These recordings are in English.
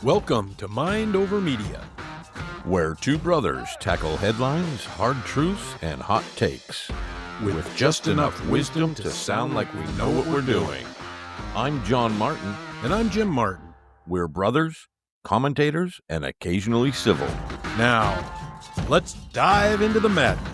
Welcome to Mind Over Media, where two brothers tackle headlines, hard truths, and hot takes, with just enough wisdom to sound like we know what we're doing. I'm John Martin. and I'm Jim Martin. We're brothers, commentators, and occasionally civil. Now, let's dive into the madness.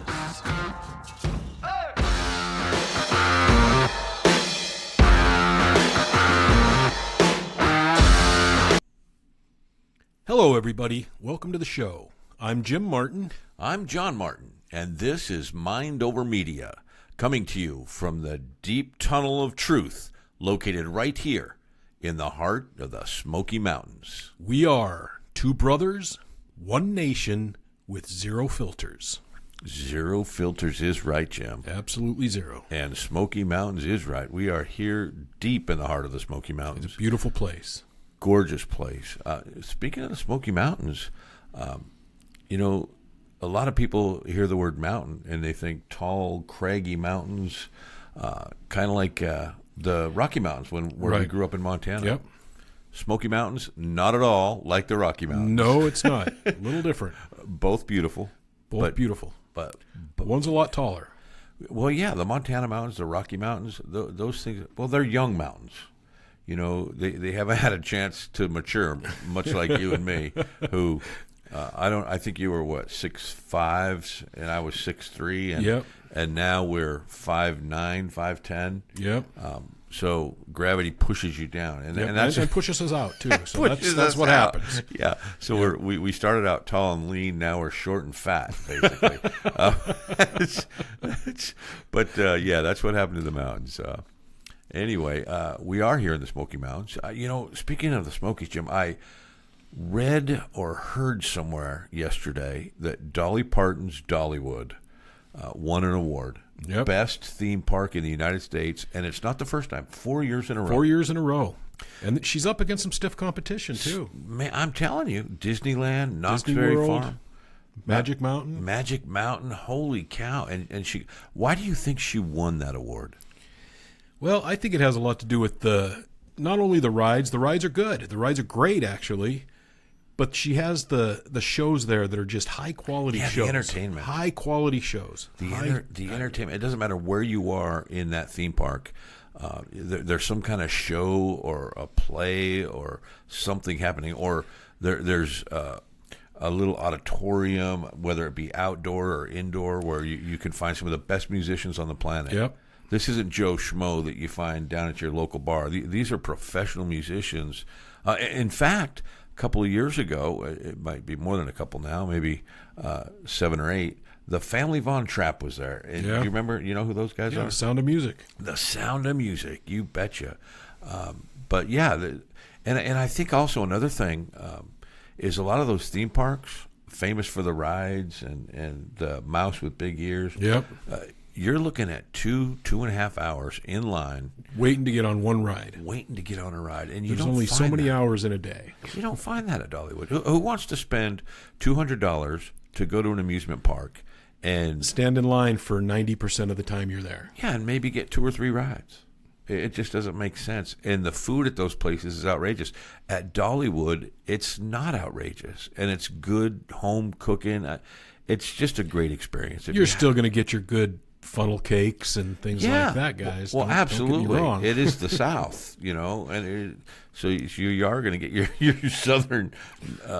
Hello, everybody. Welcome to the show. I'm Jim Martin. I'm John Martin, and this is Mind Over Media, coming to you from the deep tunnel of truth located right here in the heart of the Smoky Mountains. We are two brothers, one nation with zero filters. Zero filters is right, Jim. Absolutely zero. And Smoky Mountains is right. We are here deep in the heart of the Smoky Mountains. It's a beautiful place. Gorgeous place. Speaking of the Smoky Mountains, a lot of people hear the word mountain and they think tall, craggy mountains, kind of like the Rocky Mountains where we grew up in Montana. Yep. Smoky Mountains, not at all like the Rocky Mountains. No, it's not. A little different. Both beautiful. Both beautiful. But one's a lot taller. Well, yeah, the Montana Mountains, the Rocky Mountains, those things, well, they're young mountains. You know, they haven't had a chance to mature, much like you and me, who I think you were 6'5", and I was 6'3", and Yep. And now we're 5'9", 5'10". Yep. So gravity pushes you down, and Yep. and pushes us out too. So pushes that's us what out. happens. Yeah. So we started out tall and lean. Now we're short and fat, basically. Yeah, that's what happened to the mountains. Anyway, we are here in the Smoky Mountains. Speaking of the Smokies, Jim, I read or heard somewhere yesterday that Dolly Parton's Dollywood won an award. Yep. Best theme park in the United States, and it's not the first time. 4 years in a row. 4 years in a row. And she's up against some stiff competition, too. Man, I'm telling you, Disneyland, Knott's Disney Berry World, Farm. Magic Mountain. Magic Mountain, holy cow. And she, why do you think she won that award? Well, I think it has a lot to do with not only the rides. The rides are good. The rides are great, actually. But she has the shows there that are just high-quality shows. The entertainment. High-quality shows. The entertainment. It doesn't matter where you are in that theme park. There's some kind of show or a play or something happening. Or there's a little auditorium, whether it be outdoor or indoor, where you can find some of the best musicians on the planet. Yep. This isn't Joe Schmo that you find down at your local bar. These are professional musicians. In fact, a couple of years ago, it might be more than a couple now, maybe 7 or 8, the Family Von Trapp was there. And Yeah. you remember, you know who those guys are? The Sound of Music. The Sound of Music, you betcha. But yeah, and I think also another thing is a lot of those theme parks, famous for the rides and the mouse with big ears. Yep. You're looking at 2.5 hours in line, Waiting to get on one ride. waiting to get on a ride, and There's only so many hours in a day. You don't find that at Dollywood. Who wants to spend $200 to go to an amusement park and Stand in line for 90% of the time you're there. and maybe get 2 or 3 rides? It just doesn't make sense. And the food at those places is outrageous. At Dollywood, it's not outrageous, and it's good home cooking. It's just a great experience. You're still going to get your good funnel cakes and things like that, guys. Well, Don't get me absolutely. wrong. It is the South, and so you are going to get your Southern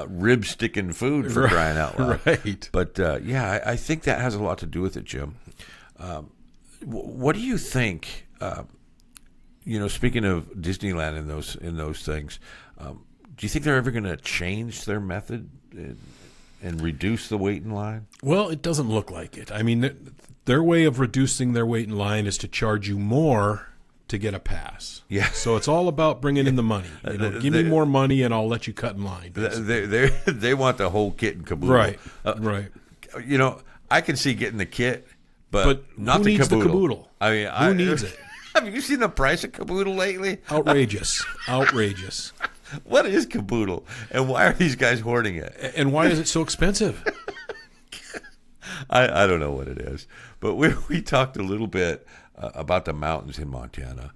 rib sticking food for crying out loud. Right. But I think that has a lot to do with it, Jim. What do you think? Speaking of Disneyland and those things, do you think they're ever going to change their method and reduce the wait in line? Well, it doesn't look like it. I mean, their way of reducing their wait in line is to charge you more to get a pass. Yeah. So it's all about bringing in the money. Give me more money and I'll let you cut in line. They want the whole kit and caboodle. Right. Right. I can see getting the kit, but not who the needs caboodle. the caboodle? I mean, who needs it? Have you seen the price of caboodle lately? Outrageous. Outrageous. What is caboodle, and why are these guys hoarding it? And why is it so expensive? I don't know what it is, but we talked a little bit about the mountains in Montana.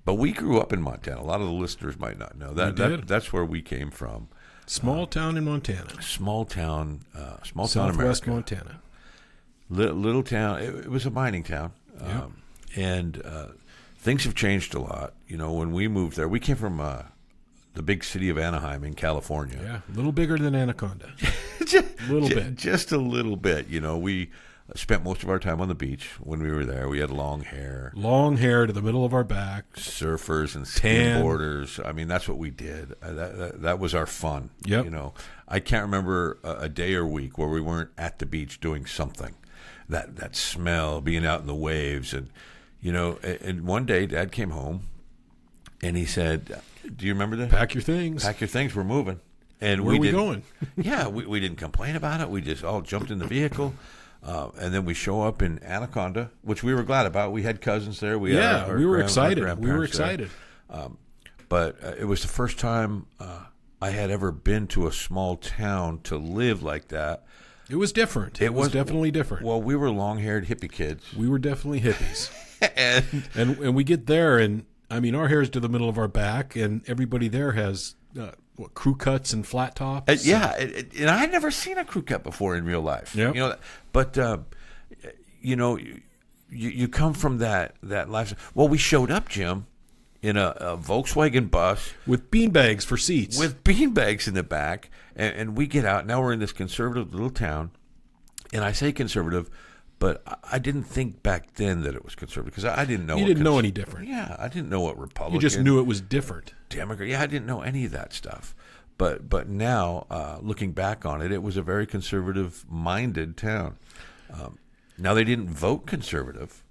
But we grew up in Montana. A lot of the listeners might not know that. We did. That's where we came from. Small town in Montana. Small town Southwest America. Montana. Little town. It was a mining town. Yep. And things have changed a lot. You know, when we moved there, we came from the big city of Anaheim in California. Yeah, a little bigger than Anaconda. Bit. Just a little bit. You know, we spent most of our time on the beach when we were there. We had long hair. Long hair to the middle of our back. Surfers and Tan. skateboarders. I mean, that's what we did. That was our fun. Yep. You know, I can't remember a day or week where we weren't at the beach doing something. That smell, being out in the waves, and you know. And one day, Dad came home, and he said, "Do you remember that? Pack your things. Pack your things. We're moving." And Where are we didn't- going? Yeah, we didn't complain about it. We just all jumped in the vehicle. And then we show up in Anaconda, which we were glad about. We had cousins there. We had our we were our excited. We were grandparents there. excited. But it was the first time I had ever been to a small town to live like that. It was different. It was definitely different. Well, we were long-haired hippie kids. We were definitely hippies. And and we get there, and I mean, our hair's to the middle of our back, and everybody there has crew cuts and flat tops. and I had never seen a crew cut before in real life. Yep. You know, but you know, you come from that life. Well, we showed up, Jim, in a Volkswagen bus with beanbags for seats. with beanbags in the back, and we get out. Now we're in this conservative little town, and I say conservative, but I didn't think back then that it was conservative because I didn't know. You didn't know any different. Yeah, I didn't know what Republican. You just knew it was different. Democrat. Yeah, I didn't know any of that stuff. But now, looking back on it, it was a very conservative-minded town. Now they didn't vote conservative,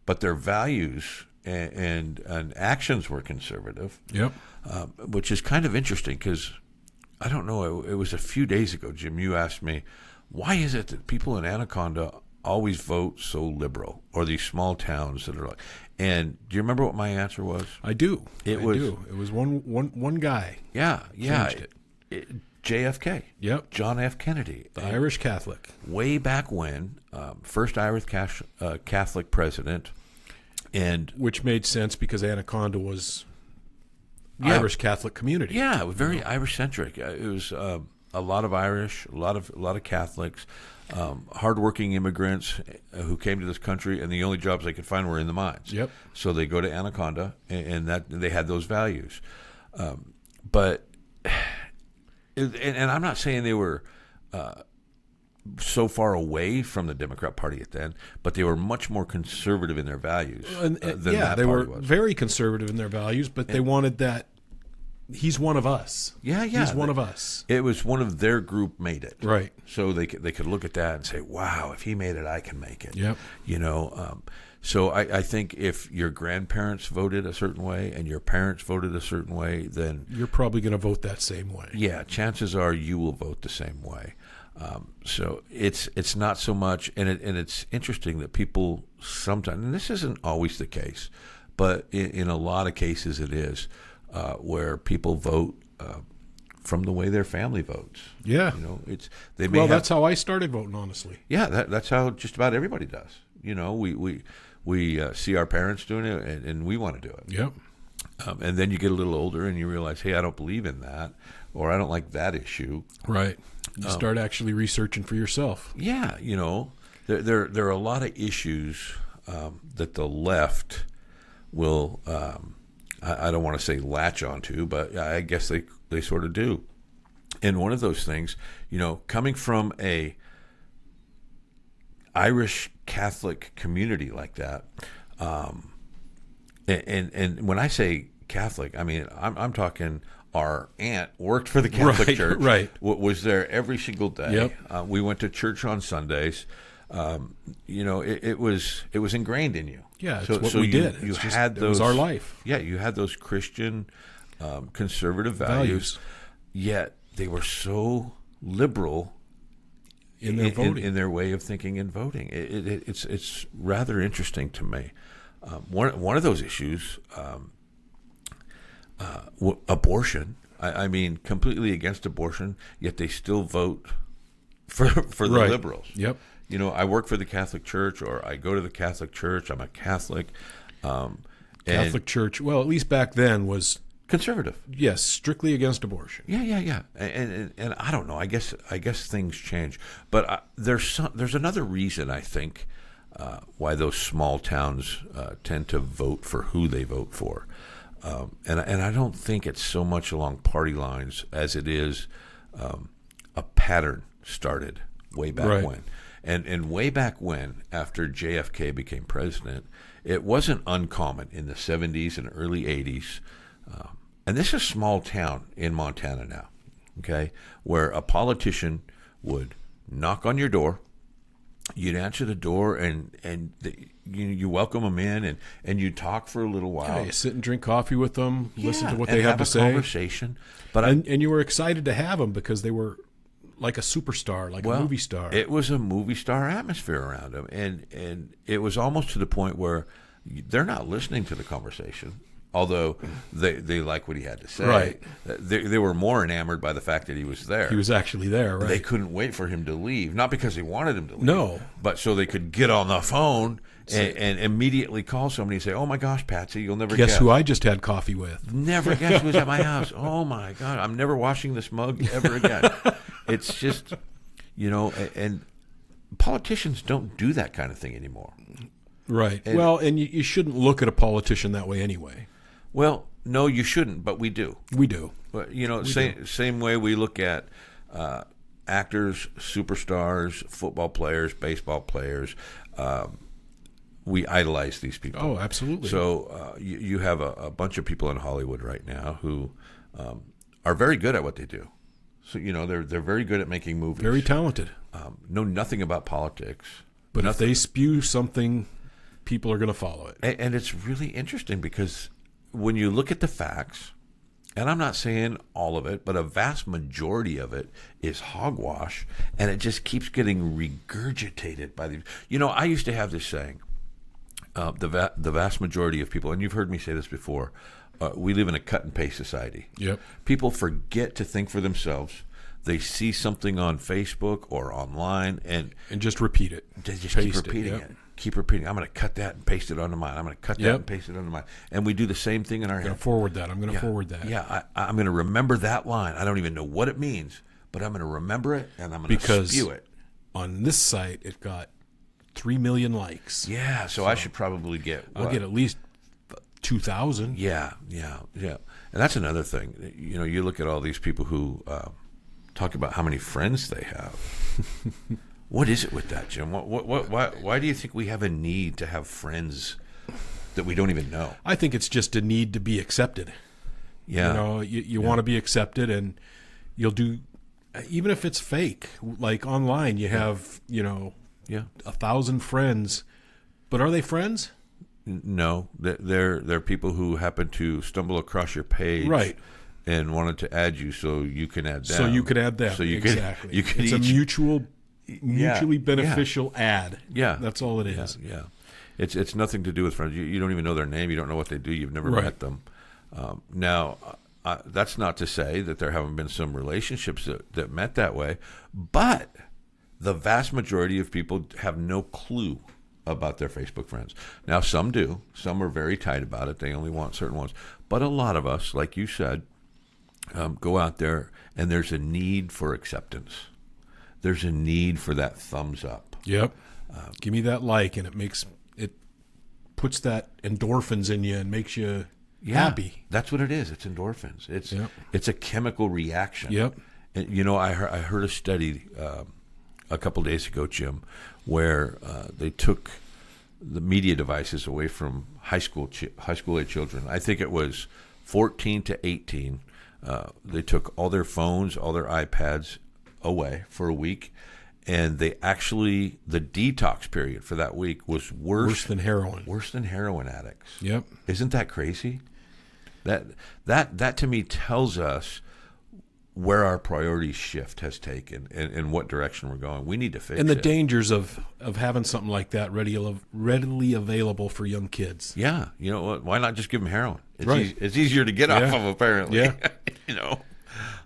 but their values and actions were conservative. Yep. Which is kind of interesting because I don't know. It was a few days ago, Jim. You asked me, why is it that people in Anaconda always vote so liberal, or these small towns that are like? And do you remember what my answer was? I do. It I was- do. It was one guy. Yeah. Changed JFK. Yep. John F. Kennedy. The Irish Catholic. Way back when, first Irish Catholic president, and Which made sense because Anaconda was Yeah. Irish Catholic community. yeah, very Irish centric. It was a lot of Irish, a lot of Catholics, hardworking immigrants who came to this country, and the only jobs they could find were in the mines. Yep. So they go to Anaconda, and that they had those values. But and I'm not saying they were so far away from the Democrat Party at then, but they were much more conservative in their values And, than yeah, that they were party was. very conservative in their values, but they wanted that. He's one of us. Yeah. He's one of us. It was one of their group made it. Right. So they could look at that and say, wow, if he made it, I can make it. Yep. You know, so I think if your grandparents voted a certain way and your parents voted a certain way, then You're probably going to vote that same way. yeah, chances are you will vote the same way. So it's not so much, and it's interesting that people sometimes, and this isn't always the case, but in a lot of cases it is, where people vote from the way their family votes. Yeah. You know, they may Well, have, that's how I started voting, honestly. yeah, that's how just about everybody does. You know, we see our parents doing it, and we want to do it. Yep. And then you get a little older, and you realize, hey, I don't believe in that, or I don't like that issue. Right. You start actually researching for yourself. Yeah, you know, there are a lot of issues that the left will, I don't want to say latch onto, but I guess they sort of do. And one of those things, you know, coming from a Irish Catholic community like that, and when I say Catholic, I mean I'm talking. Our aunt worked for the Catholic Right, Church. right. Was there every single day. Yep. We went to church on Sundays. You know, it was ingrained in you. Yeah, it's what we did. You It's just- had it those. was our life. Yeah, you had those Christian, conservative values. Yet they were so liberal In their voting. in their way of thinking and voting. It's rather interesting to me. One of those issues. Abortion. I mean, completely against abortion, yet they still vote for the Right. liberals. Yep. You know, I work for the Catholic Church, or I go to the Catholic Church. I'm a Catholic, And Catholic Church, well, at least back then, was, conservative. yes, strictly against abortion. Yeah. And I don't know. I guess things change, but there's another reason I think why those small towns tend to vote for who they vote for, and I don't think it's so much along party lines as it is a pattern started way back Right. when, and way back when, after JFK became president, it wasn't uncommon in the 70s and early 80s. And this is a small town in Montana now, okay, where a politician would knock on your door, you'd answer the door, and you welcome them in, and you talk for a little while. Yeah, you sit and drink coffee with them, listen to what and they have to a say. conversation. But And you were excited to have them because they were like a superstar, like a movie star. It was a movie star atmosphere around them, and it was almost to the point where they're not listening to the conversation. Although they like what he had to say, Right. They were more enamored by the fact that he was there. He was actually there, right? They couldn't wait for him to leave, not because they wanted him to leave, No. but so they could get on the phone and immediately call somebody and say, "Oh my gosh, Patsy, you'll never Guess who I just had coffee with? Never guess who's at my house. Oh my God, I'm never washing this mug ever again." It's just, and politicians don't do that kind of thing anymore. Right. And you shouldn't look at a politician that way anyway. Well, no, you shouldn't, but we do. We do. But, same way we look at actors, superstars, football players, baseball players. We idolize these people. Oh, absolutely. So you have a bunch of people in Hollywood right now who are very good at what they do. So they're very good at making movies. Very talented. Know nothing about politics. But if they spew something, people are going to follow it. And it's really interesting because when you look at the facts, and I'm not saying all of it, but a vast majority of it is hogwash, and it just keeps getting regurgitated by the. I used to have this saying: the vast majority of people, and you've heard me say this before, we live in a cut and paste society. Yep. People forget to think for themselves. They see something on Facebook or online, and just repeat it. they just Paste keep repeating yep. it. Keep repeating. I'm going to cut that and paste it onto mine. I'm going to cut that Yep. and paste it onto mine. And we do the same thing in our I'm going head. to forward that. I'm going to forward that. Yeah, I'm going to remember that line. I don't even know what it means, but I'm going to remember it, and I'm going to spew it. On this site, it got 3 million likes. Yeah, so I should probably get. I'll get at least 2,000. Yeah. And that's another thing. You look at all these people who talk about how many friends they have. What is it with that, Jim? Why do you think we have a need to have friends that we don't even know? I think it's just a need to be accepted. Yeah. You want to be accepted, and you'll do, even if it's fake. Like online, you have, 1,000 friends, but are they friends? No, they're people who happen to stumble across your page, Right, and wanted to add you so you can add them. so you could add them. So you exactly. could it's a mutually beneficial ad. Yeah, that's all it is. Yeah. It's nothing to do with friends. You don't even know their name. You don't know what they do. You've never Right. met them. Now, that's not to say that there haven't been some relationships that met that way, but the vast majority of people have no clue about their Facebook friends. Now, some do. Some are very tight about it. They only want certain ones. But a lot of us, like you said, go out there, and there's a need for acceptance. There's a need for that thumbs up. Yep. Give me that like, and it puts that endorphins in you and makes you happy. That's what it is. It's endorphins. Yep. It's a chemical reaction. Yep. And, I heard a study a couple days ago, Jim, where they took the media devices away from high school age children. I think it was 14 to 18. They took all their phones, all their iPads away for a week, and the detox period for that week was worse than heroin. Worse than heroin addicts. Yep. Isn't that crazy? That to me tells us where our priority shift has taken and what direction we're going. We need to fix it. And the dangers of having something like that readily available for young kids. Yeah. You know what? Why not just give them heroin? It's Right. It's easier to get off of, apparently. Yeah.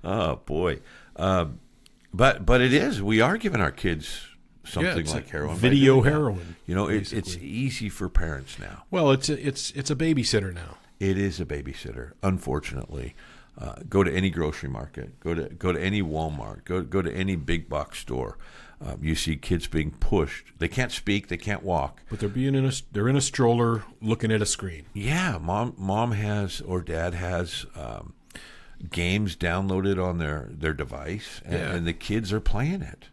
Oh, boy. But it is. We are giving our kids something it's like heroin. by video doing that. heroin. You know, it's basically. easy for parents now. Well, it's a babysitter now. It is a babysitter, unfortunately. Go to any grocery market, go to any Walmart, go to any big box store. You see kids being pushed. They can't speak, they can't walk. But they're in a stroller looking at a screen. Yeah, mom has or dad has games downloaded on their device, and the kids are playing it.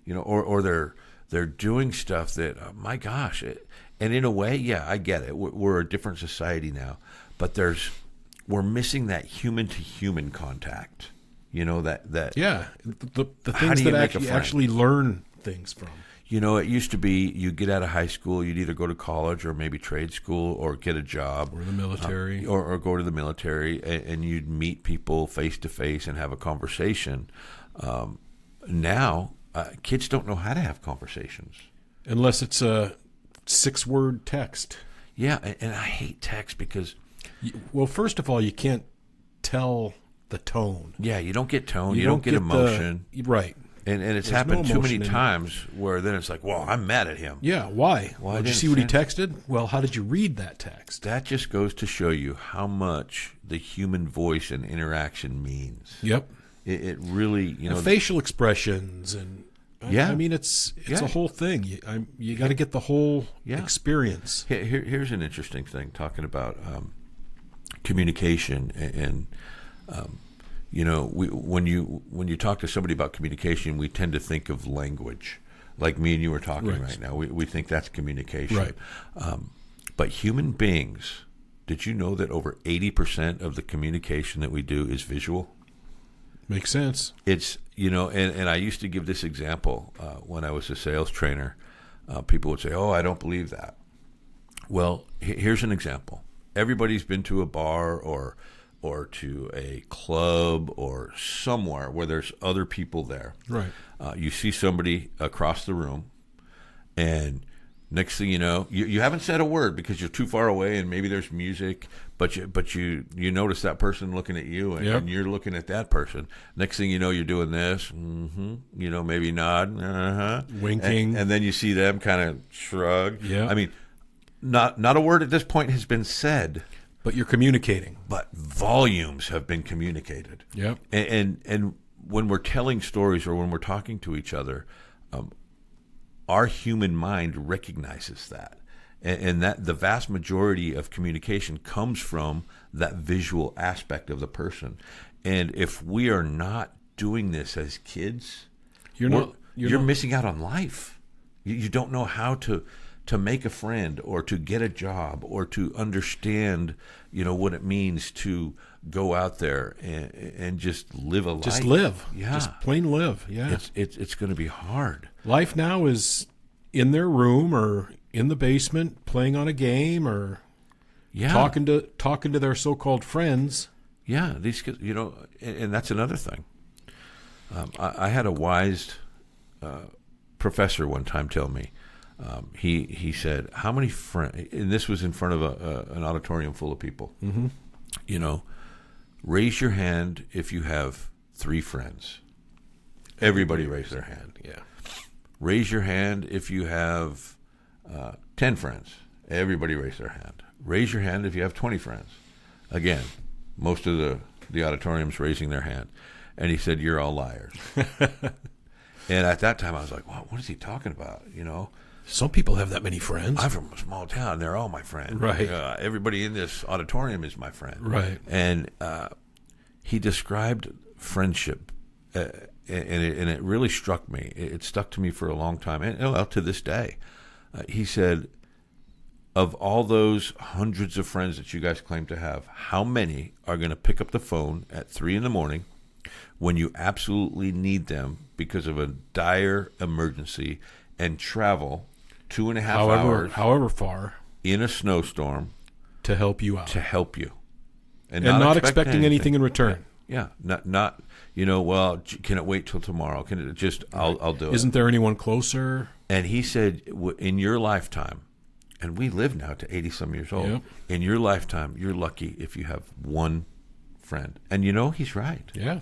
You know, or they're doing stuff that my gosh. And in a way, yeah, I get it. We're a different society now, but we're missing that human to human contact. You know, that Yeah, the How things do you that make a you friend? actually learn things from. You know, it used to be you get out of high school, you'd either go to college or maybe trade school or get a job. Or the military. Or go to the military, and you'd meet people face to face and have a conversation. Now, kids don't know how to have conversations. Unless it's a 6-word text. Yeah, and I hate text because, Well, first of all, you can't tell the tone. yeah, you don't get tone, you don't get emotion. Right. And it's There's happened no too many emotion in it. times where then it's like, well, I'm mad at him. Yeah, why? Well, I Did you didn't see what he finish. texted? Well, how did you read that text? That just goes to show you how much the human voice and interaction means. Yep. It really, you know, And facial expressions and Yeah. I mean it's Yeah. a whole thing. You got to get the whole Yeah. experience. Here's an interesting thing talking about communication and you know, when you talk to somebody about communication, we tend to think of language, like me and you are talking right now. We think that's communication, Right. But human beings, did you know that over 80% of the communication that we do is visual? Makes sense. It's, you know, and I used to give this example when I was a sales trainer. People would say, "Oh, I don't believe that." Well, here's an example. Everybody's been to a bar or to a club or somewhere where there's other people there. Right. You see somebody across the room, and next thing you know, you haven't said a word because you're too far away, and maybe there's music, but you notice that person looking at you, and, Yep. and you're looking at that person. Next thing you know, you're doing this, you know, maybe nod, Winking. and then you see them kind of shrug. Yeah. I mean, not a word at this point has been said, But you're communicating. but volumes have been communicated. Yep. And when we're telling stories or when we're talking to each other, our human mind recognizes that, and that the vast majority of communication comes from that visual aspect of the person. And if we are not doing this as kids, You're you're not- missing out on life. You don't know how to make a friend or to get a job or to understand, you know, what it means to go out there and just live a life. Just live. Yeah. Just plain live. Yeah. It's going to be hard. Life now is in their room or in the basement playing on a game or Yeah. talking to their so-called friends. Yeah, these kids, you know, and that's another thing. I had a wise professor one time tell me, he said, how many friends, and this was in front of an auditorium full of people, you know, raise your hand if you have 3 friends. Everybody raised their hand. Yeah. Raise your hand if you have 10 friends. Everybody raised their hand. Raise your hand if you have 20 friends. Again, most of the auditorium's raising their hand. And he said, you're all liars. And at that time, I was like, wow, what is he talking about? You know, Some people have that many friends. I'm from a small town. They're all my friends. Right. Everybody in this auditorium is my friend. Right. And he described friendship, and it really struck me. It stuck to me for a long time, and well, to this day. He said, of all those hundreds of friends that you guys claim to have, how many are going to pick up the phone at 3 a.m. when you absolutely need them because of a dire emergency and travel 2.5 hours However far in a snowstorm to help you out. to help you, and not expecting anything in return. Yeah, not you know. Well, can it wait till tomorrow? Can it just? I'll do it. Isn't there anyone closer? And he said, in your lifetime, and we live now to 80-some years old. Yep. In your lifetime, you're lucky if you have one friend. And you know, he's right. Yeah.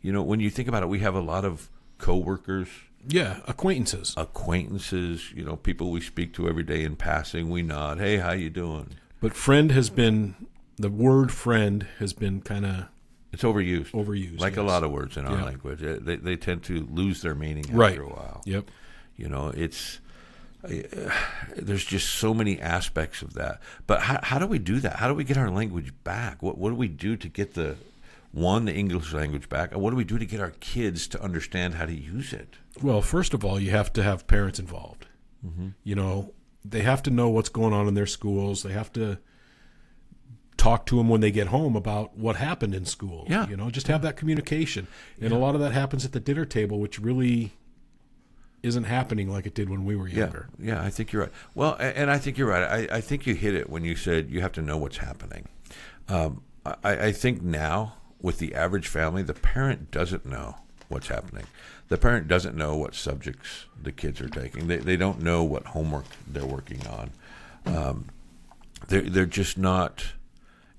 You know, when you think about it, we have a lot of coworkers, Yeah, acquaintances. Acquaintances, people we speak to every day in passing, we nod, hey, how you doing? But the word friend has been kind of It's overused. Like a lot of words in our language. They tend to lose their meaning after a while. Yep. There's just so many aspects of that. But how do we do that? How do we get our language back? What do we do to get the English language back? And what do we do to get our kids to understand how to use it? Well, first of all, you have to have parents involved. Mm-hmm. They have to know what's going on in their schools. They have to talk to them when they get home about what happened in school. Yeah. Just have that communication. And a lot of that happens at the dinner table, which really isn't happening like it did when we were younger. Yeah, I think you're right. Well, and I think you're right. I think you hit it when you said you have to know what's happening. I think now, with the average family, the parent doesn't know what's happening. The parent doesn't know what subjects the kids are taking. They don't know what homework they're working on. They're just not,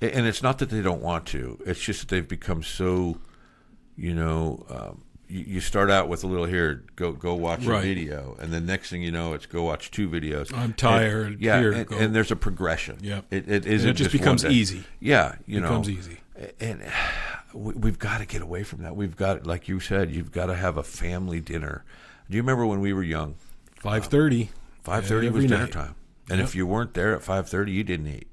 and it's not that they don't want to. It's just that they've become so, you start out with a little here, go watch a video, and the next thing you know, it's go watch 2 videos. I'm tired. And there's a progression. Yep. It isn't. It just one becomes day. easy. Yeah, becomes easy. And we've got to get away from that. We've got, like you said, you've got to have a family dinner. Do you remember when we were young? 5:30. 5:30 was dinner night. time, and if you weren't there at 5:30, you didn't eat.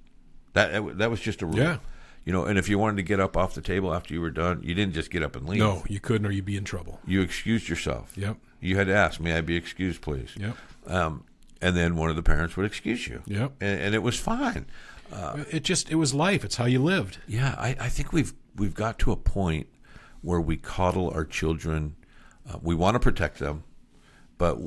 That was just a rule. Yeah. And if you wanted to get up off the table after you were done, you didn't just get up and leave. No, you couldn't, or you'd be in trouble. You excused yourself. Yep. You had to ask, may I be excused, please? Yep. And then one of the parents would excuse you. Yep. And it was fine. It was life. It's how you lived. Yeah, I think we've got to a point where we coddle our children. We want to protect them, but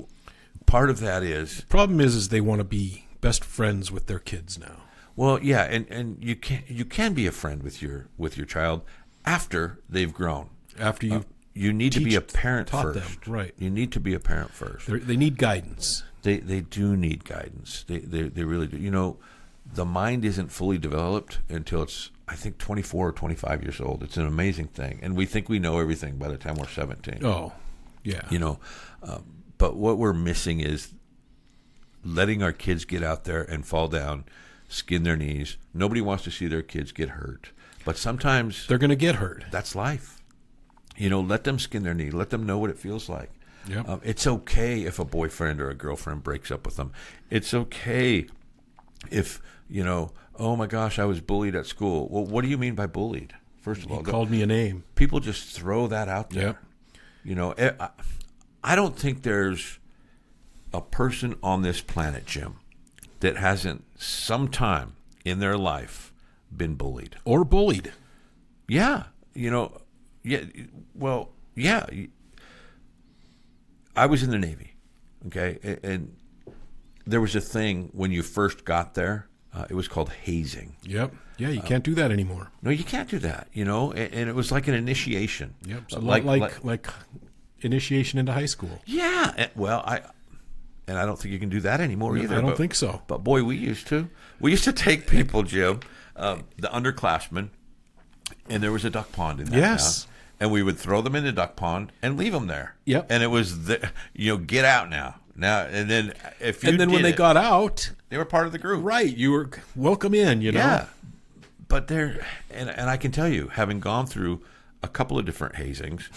part of that is... The problem is they want to be best friends with their kids now. Well, yeah, and you can be a friend with your child after they've grown. After you need to be a parent taught first. them, right? You need to be a parent first. They need guidance. They do need guidance. They really do. The mind isn't fully developed until it's, I think, 24 or 25 years old. It's an amazing thing, and we think we know everything by the time we're 17. Oh, yeah. But what we're missing is letting our kids get out there and fall down, skin their knees. Nobody wants to see their kids get hurt, but sometimes they're going to get hurt. That's life. Let them skin their knee. Let them know what it feels like. Yep. It's okay if a boyfriend or a girlfriend breaks up with them. It's okay if, oh my gosh, I was bullied at school. Well, what do you mean by bullied? First of all, called me a name. People just throw that out there. Yep. I don't think there's a person on this planet, Jim, that hasn't sometime in their life been bullied. Or bullied. Yeah. Yeah. Well, yeah. I was in the Navy, okay? And there was a thing when you first got there. It was called hazing. Yep. Yeah, you can't do that anymore. No, you can't do that, and it was like an initiation. Yep. So like initiation into high school. Yeah. Well, I don't think you can do that anymore either. I don't think so. But boy, we used to. We used to take people, Jim, the underclassmen, and there was a duck pond in that Yes. town, and we would throw them in the duck pond and leave them there. Yep. And it was get out now. And then when they got out, they were part of the group. Right. You were welcome in, Yeah. But and I can tell you, having gone through a couple of different hazings,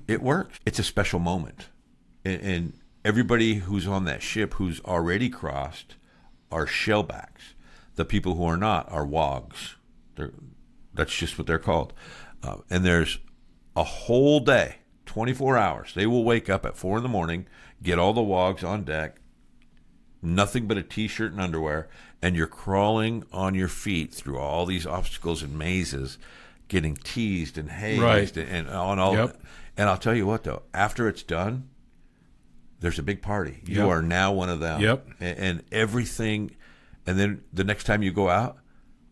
it works. It's a special moment. And everybody who's on that ship who's already crossed are shellbacks. The people who are not are wogs. That's just what they're called. And there's a whole day, 24 hours. They will wake up at 4 a.m, get all the wogs on deck, nothing but a T-shirt and underwear, and you're crawling on your feet through all these obstacles and mazes, getting teased and hazed, right, and on all. Yep. And I'll tell you what, though, after it's done, there's a big party. You Yep. are now one of them. Yep. And everything, and then the next time you go out,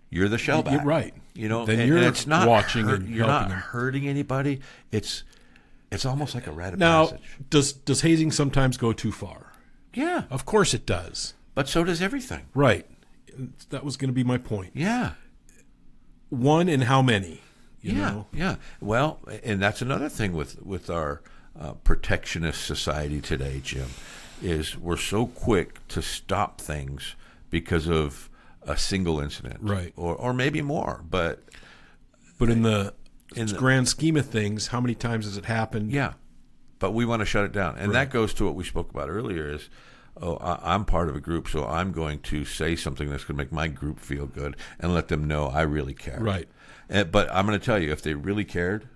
you're the shellback. You're right. Then you're it's not watching and you're not helping them. hurting anybody. It's almost like a rite of Now, passage. does hazing sometimes go too far? Yeah, Of course it does. but so does everything. Right. That was going to be my point. Yeah. One and how many? You know? Yeah. Well, and that's another thing with our protectionist society today, Jim, is we're so quick to stop things because of a single incident, Right. or maybe more, but in the in the- grand scheme of things, how many times has it happened? yeah, but we want to shut it down, and that goes to what we spoke about earlier. Is I'm part of a group, so I'm going to say something that's going to make my group feel good and let them know I really care. Right. But I'm going to tell you, if they really cared,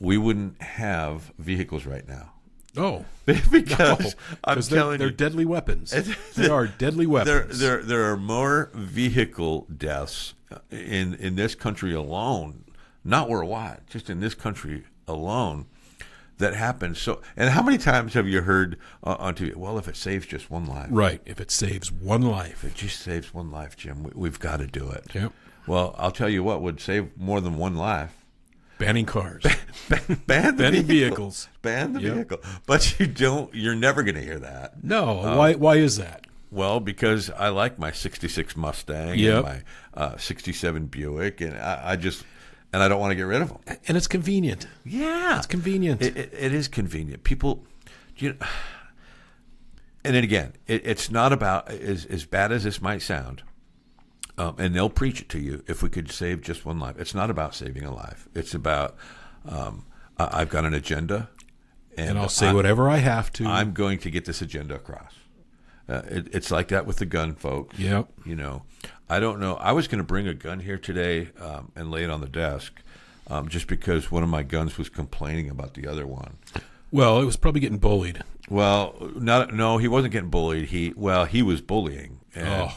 we wouldn't have vehicles right now. Oh, Because I'm because telling they're you, deadly weapons. They are deadly weapons. there are more vehicle deaths in this country alone, not worldwide, just in this country alone, that happen. So, and how many times have you heard on TV? Well, if it saves just one life, Right. If it saves one life. if it just saves one life, Jim, we've got to do it. Yep. Well, I'll tell you what would save more than one life. Banning cars. Ban the Banning vehicle. vehicles. Ban the Yep. vehicle. But you're never going to hear that. No. Why is that? Well, because I like my 66 Mustang Yep. and my 67 Buick, and I I don't want to get rid of them. And it's convenient. Yeah. It's convenient. It is convenient. People, and then again, it's not about, as bad as this might sound, and they'll preach it to you, if we could save just one life. It's not about saving a life. It's about, I've got an agenda, and I'll say whatever I have to. I'm going to get this agenda across. It's like that with the gun, folks. Yep. I don't know. I was going to bring a gun here today and lay it on the desk, just because one of my guns was complaining about the other one. Well, it was probably getting bullied. Well, no, he wasn't getting bullied. He was bullying, and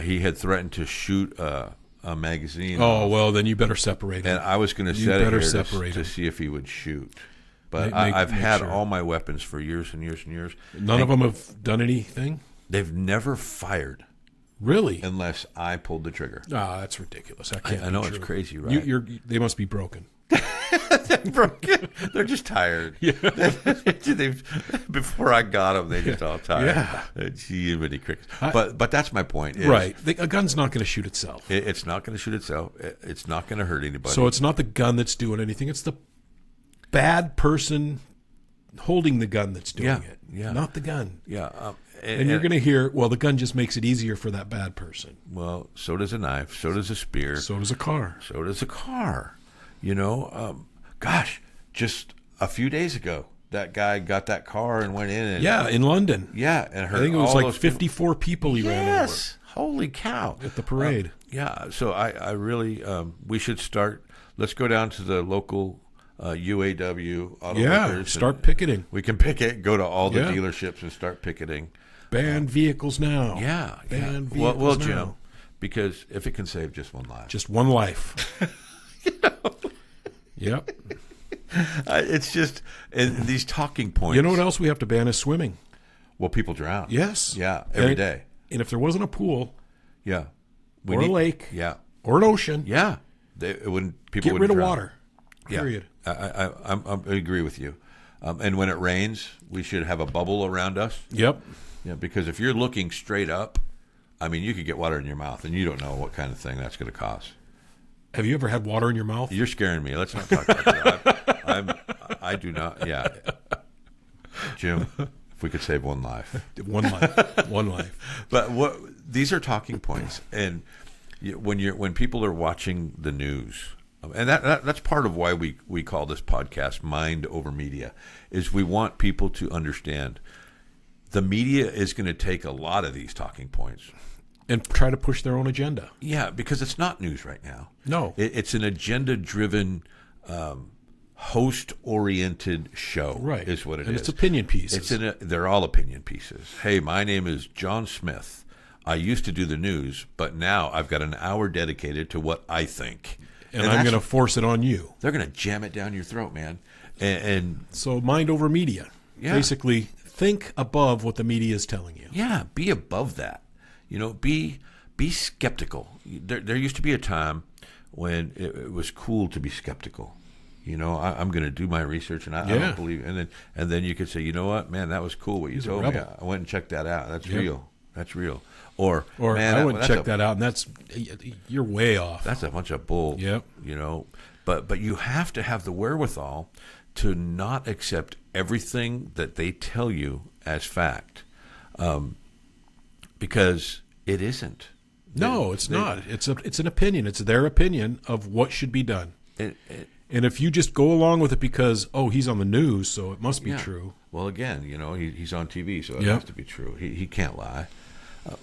he had threatened to shoot a magazine. Oh, well, then you better separate And it. I was going to You set it better here separate to him. see if he would shoot. But Make I've had sure. all my weapons for years and years and years. None of them have done anything? They've never fired Really? unless I pulled the trigger. Ah, that's ridiculous. That can't I know be it's true. crazy, right? They must be broken. Broken. They're just tired. Yeah. Before I got them, they just all tired. Yeah. Gee, many crickets. But that's my point. Is Right. A gun's not going to shoot itself. It's not going to shoot itself. It's not going to hurt anybody. So it's not the gun that's doing anything. It's the bad person holding the gun that's doing it. Yeah. Not the gun. yeah. And you're going to hear, well, the gun just makes it easier for that bad person. Well, so does a knife. So does a spear. So does a car. So does a car. Gosh, just a few days ago, that guy got that car and went in. And, Yeah, in London. Yeah, and hurt I think it was all like those people. 54 people he ran over Yes. Holy cow. at the parade. Yeah, so I really, we should start, let's go down to the local UAW automakers. Yeah, start and picketing. We can picket, go to all the Yeah. dealerships and start picketing. Ban vehicles now. Yeah. Ban Well, vehicles Jim, now. because if it can save just one life. Just one life. Yep. It's just, and these talking points. You know what else we have to ban is swimming. Well, people drown. Yes. Yeah, every day. And if there wasn't a pool Yeah. or a lake Yeah. or an ocean, Yeah. It wouldn't, people get wouldn't rid of drown. water. Yeah. Period. I agree with you. And when it rains, we should have a bubble around us. Yep. Yeah, because if you're looking straight up, I mean, you could get water in your mouth, and you don't know what kind of thing that's going to cause. Have you ever had water in your mouth? You're scaring me. Let's not talk about that. I do not. Yeah, Jim, if we could save one life. One life. One life. But these are talking points, and when people are watching the news, and that's part of why we call this podcast Mind Over Media, is we want people to understand the media is going to take a lot of these talking points. And try to push their own agenda. Yeah, because it's not news right now. No. It's an agenda-driven, host-oriented show. Right. Is what it and is. it's opinion pieces. They're all opinion pieces. Hey, my name is John Smith. I used to do the news, but now I've got an hour dedicated to what I think. and I'm going to force it on you. They're going to jam it down your throat, man. And So mind over media. Yeah. Basically, think above what the media is telling you. yeah, be above that. Be skeptical. There used to be a time when it was cool to be skeptical. I'm going to do my research, and I Yeah. don't believe. And then you could say, you know what, man, that was cool what you He's a told me. rebel. I went and checked that out. That's Yep. real. That's real. Or Or man, I wouldn't that's check that out, and you're way off. That's a bunch of bull. Yep. but you have to have the wherewithal to not accept everything that they tell you as fact, because it isn't. No, it's not. It's an opinion. It's their opinion of what should be done. And if you just go along with it because, oh, he's on the news, so it must be true. Well, again, he's on TV, so it Yep. has to be true. He can't lie.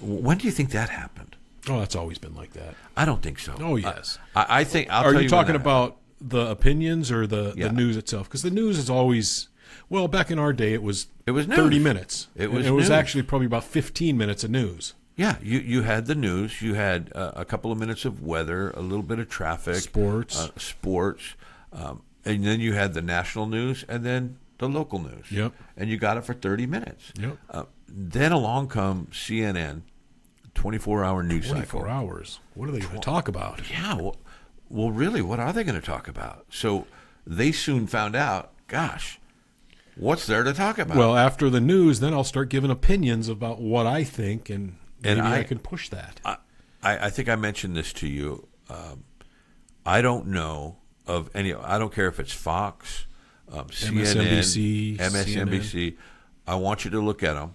When do you think that happened? Oh, that's always been like that. I don't think so. Oh, yes. I think. Are you talking about the opinions or the Yeah. news itself? Because the news is always, well, back in our day, it was news. 30 minutes. It was news. actually Probably about 15 minutes of news. Yeah, you had the news. You had a couple of minutes of weather, a little bit of traffic, Sports. And then you had the national news, and then the local news. Yep. And you got it for 30 minutes. Yep. Then along comes CNN, 24-hour news 24 cycle. hours. What are they going to talk about? Yeah. Well, really, what are they going to talk about? So they soon found out, gosh, what's there to talk about? Well, after the news, then I'll start giving opinions about what I think, and maybe I can push that. I think I mentioned this to you. I don't know of any. I don't care if it's Fox, MSNBC, CNN, MSNBC. I want you to look at them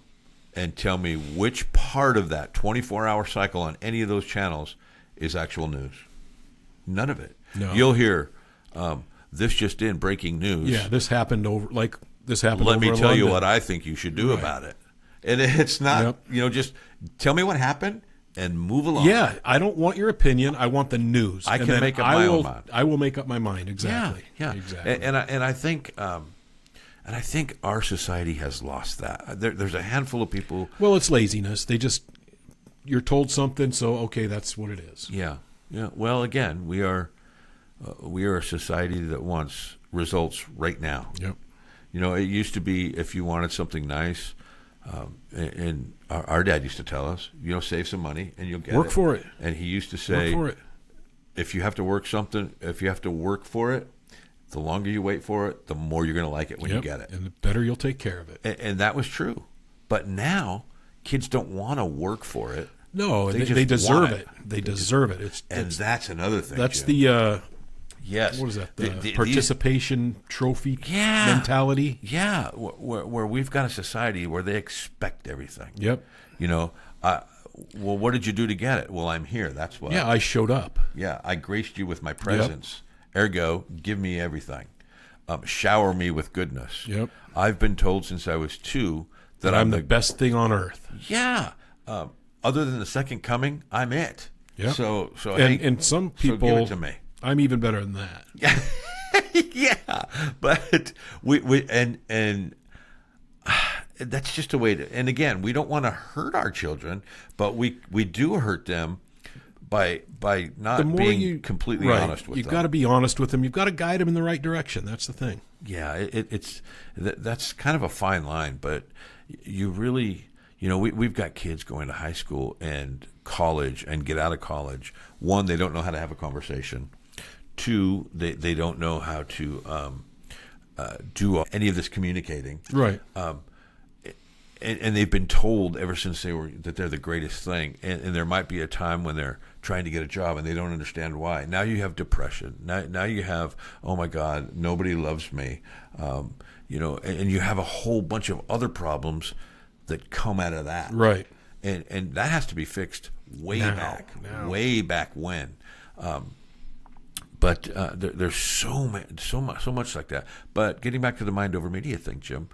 and tell me which part of that 24-hour cycle on any of those channels is actual news. None of it. No. You'll hear this just in, breaking news. Yeah, this happened over Let over me in tell you London. what I think you should do about it. And it's not, just tell me what happened and move along. Yeah, I don't want your opinion. I want the news. I And can then make up my own mind. I will make up my mind. Exactly. Yeah. Exactly. And I think our society has lost that. There's a handful of people. Well, it's laziness. You're told something, so okay, that's what it is. Yeah. Well, again, we are a society that wants results right now. Yep. It used to be if you wanted something nice, and our dad used to tell us, save some money and you'll get it. Work for it. And he used to say, Work for it. if you have to work for it, the longer you wait for it, the more you're going to like it when you get it. And the better you'll take care of it. And that was true. But now kids don't want to work for it. No, They they just deserve want it. it. They deserve it. And that's another thing. That's Jim. Yes. what is that? The These- participation trophy Yeah. mentality. Yeah, where we've got a society where they expect everything. Yep. Well, what did you do to get it? Well, I'm here. That's what. Yeah, I showed up. Yeah, I graced you with my presence. Ergo, give me everything. Shower me with goodness. Yep. I've been told since I was 2 that I'm the best thing on earth. Yeah. Other than the second coming, I'm it. Yep. So And some people, give it to me. I'm even better than that. Yeah, but we and that's just a way to. And again, we don't want to hurt our children, but we do hurt them by not being completely honest with them. You've got to be honest with them. You've got to guide them in the right direction. That's the thing. Yeah, that's kind of a fine line, but you really, we've got kids going to high school and college and get out of college. 1, they don't know how to have a conversation. 2, they don't know how to do any of this communicating. Right. And they've been told ever since that they're the greatest thing. And there might be a time when they're trying to get a job and they don't understand why. Now you have depression. Now you have, oh my God, nobody loves me. And you have a whole bunch of other problems that come out of that. Right. And that has to be fixed way back when. But there's so much like that. But getting back to the mind over media thing, Jim,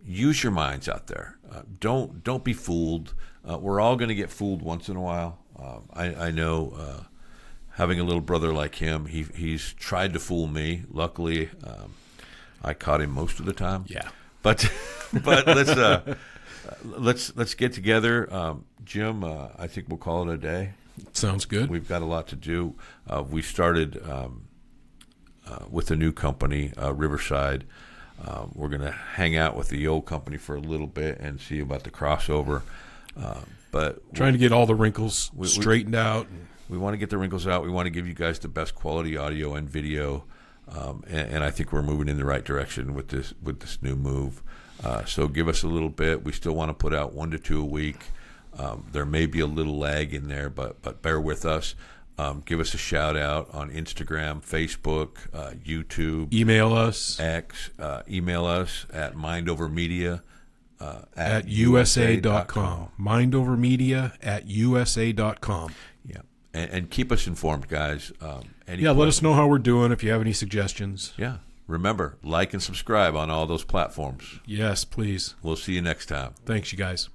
use your minds out there. Don't be fooled. We're all going to get fooled once in a while. I know, having a little brother like him, he's tried to fool me. Luckily, I caught him most of the time. Yeah. But let's get together, Jim. I think we'll call it a day. Sounds good. We've got a lot to do. We started with a new company, Riverside. We're going to hang out with the old company for a little bit and see about the crossover. But trying to get all the wrinkles straightened out. We want to get the wrinkles out. We want to give you guys the best quality audio and video, and I think we're moving in the right direction with this new move. So give us a little bit. We still want to put out 1 to 2 a week. There may be a little lag in there, but bear with us. Give us a shout out on Instagram, Facebook, YouTube, Email us X. Email us at mindovermedia at usa.com. Mindovermedia at usa.com. Yeah, and keep us informed, guys. Yeah, let us know how we're doing if you have any suggestions. Yeah, remember, like and subscribe on all those platforms. Yes, please. We'll see you next time. Thanks, you guys.